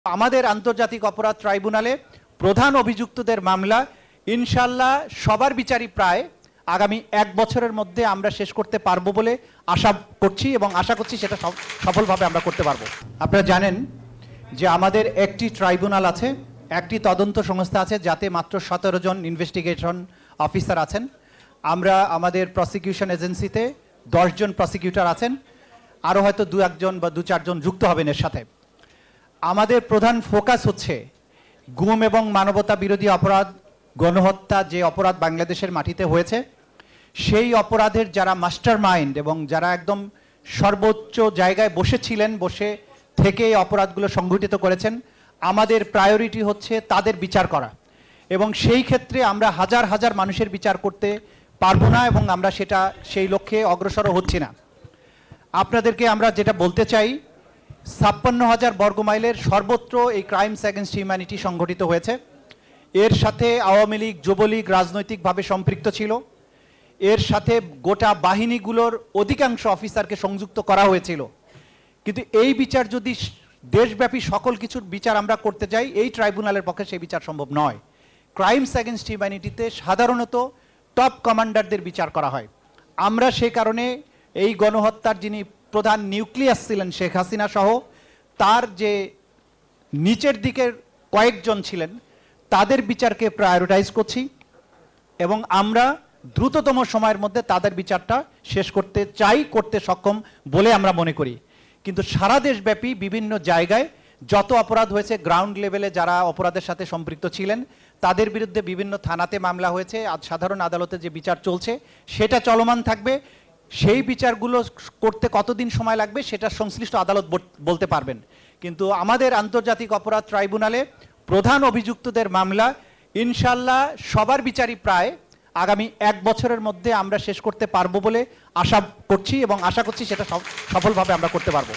আমাদের আন্তর্জাতিক অপরাধ ট্রাইব্যুনালে প্রধান অভিযুক্তদের মামলা ইনশাআল্লাহ সবার বিচারই প্রায় আগামী 1 বছরের মধ্যে আমরা শেষ করতে পারবো বলে আশা করছি এবং আশা করছি সেটা সফলভাবে আমরা করতে পারবো। আপনারা জানেন যে আমাদের একটি ট্রাইব্যুনাল আছে, একটি তদন্ত সংস্থা আছে যাতে মাত্র 17 জন ইনভেস্টিগেশন অফিসার আছেন। আমরা আমাদের প্রসিকিউশন এজেন্সিতে 10 জন প্রসিকিউটর আছেন, আরও হয়তো 2-1 জন বা 2-4 জন যুক্ত হবেন এর সাথে। আমাদের প্রধান ফোকাস হচ্ছে গুম এবং মানবতা বিরোধী অপরাধ, গণহত্যা যে অপরাধ বাংলাদেশের মাটিতে হয়েছে সেই অপরাধের যারা মাস্টার মাইন্ড এবং যারা একদম সর্বোচ্চ জায়গায় বসেছিলেন, বসে থেকে এই অপরাধগুলো সংঘটিত করেছেন, আমাদের প্রায়োরিটি হচ্ছে তাদের বিচার করা। এবং সেই ক্ষেত্রে আমরা হাজার হাজার মানুষের বিচার করতে পারবো না এবং আমরা সেই লক্ষ্যে অগ্রসর হচ্ছি না। আপনাদেরকে আমরা যেটা বলতে চাই, 56,000 বর্গমাইলের সর্বত্র এই ক্রাইমস এগেনস্ট হিউম্যানিটি সংঘটিত হয়েছে। এর সাথে আওয়ামী লীগ, যুবলীগ রাজনৈতিকভাবে সম্পৃক্ত ছিল। এর সাথে গোটা বাহিনীগুলোর অধিকাংশ অফিসারকে সংযুক্ত করা হয়েছিল। কিন্তু এই বিচার যদি দেশব্যাপী সকল কিছুর বিচার আমরা করতে যাই, এই ট্রাইব্যুনালের পক্ষে সেই বিচার সম্ভব নয়। ক্রাইমস এগেনস্ট হিউম্যানিটিতে সাধারণত টপ কমান্ডারদের বিচার করা হয়। আমরা সে কারণে এই গণহত্যার যিনি প্রধান নিউক্লিয়াস ছিলেন শেখ হাসিনা সহ তার যে নিচের দিকের কয়েকজন ছিলেন তাদের বিচারকে প্রায়োরিটাইজ করছি এবং আমরা দ্রুততম সময়ের মধ্যে তাদের বিচারটা শেষ করতে চাই, করতে সক্ষম বলে আমরা মনে করি। কিন্তু সারা দেশব্যাপী বিভিন্ন জায়গায় যত অপরাধ হয়েছে, গ্রাউন্ড লেভেলে যারা অপরাধের সাথে সম্পৃক্ত ছিলেন তাদের বিরুদ্ধে বিভিন্ন থানাতে মামলা হয়েছে, আজ সাধারণ আদালতে যে বিচার চলছে সেটা চলমান থাকবে। সেই বিচারগুলো করতে কতদিন সময় লাগবে সেটা সংশ্লিষ্ট আদালত বলতে পারবেন। কিন্তু আমাদের আন্তর্জাতিক অপরাধ ট্রাইব্যুনালে প্রধান অভিযুক্তদের মামলা ইনশাআল্লাহ সবার বিচারই প্রায় আগামী 1 বছরের মধ্যে আমরা শেষ করতে পারবো বলে আশা করছি এবং আশা করছি সেটা সফলভাবে আমরা করতে পারবো।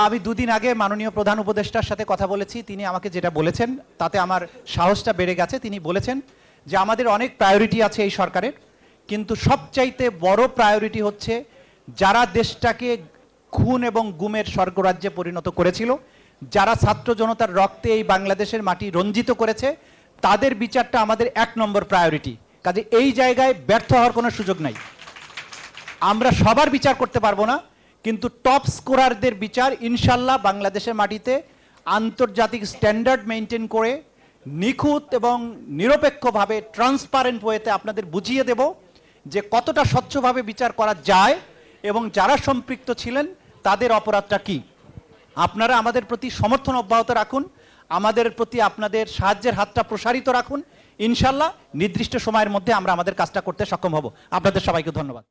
আমি 2 দিন আগে মাননীয় প্রধান উপদেষ্টার সাথে কথা বলেছি। তিনি আমাকে যেটা বলেছেন তাতে আমার সাহসটা বেড়ে গেছে। তিনি বলেছেন যে আমাদের অনেক প্রায়োরিটি আছে এই সরকারের, কিন্তু সবচাইতে বড় প্রায়োরিটি হচ্ছে যারা দেশটাকে খুন এবং গুমের স্বর্গরাজ্যে পরিণত করেছিল, যারা ছাত্র জনতার রক্তে এই বাংলাদেশের মাটি রঞ্জিত করেছে, তাদের বিচারটা আমাদের 1 নম্বর প্রায়োরিটি। কাজে এই জায়গায় ব্যর্থ হওয়ার কোনো সুযোগ নাই। আমরা সবার বিচার করতে পারবো না, কিন্তু টপ স্কোরারদের বিচার ইনশাল্লাহ বাংলাদেশের মাটিতে আন্তর্জাতিক স্ট্যান্ডার্ড মেনটেন করে নিখুঁত এবং নিরপেক্ষভাবে ট্রান্সপারেন্ট ওয়েতে আপনাদের বুঝিয়ে দেব যে কতটা স্বচ্ছভাবে বিচার করা যায় এবং যারা সম্পৃক্ত ছিলেন তাদের অপরাধটা কি। আপনারা আমাদের প্রতি সমর্থন অব্যাহত রাখুন, আমাদের প্রতি আপনাদের সাহায্যের হাতটা প্রসারিত রাখুন। ইনশাল্লাহ নির্দিষ্ট সময়ের মধ্যে আমরা আমাদের কাজটা করতে সক্ষম হব। আপনাদের সবাইকে ধন্যবাদ।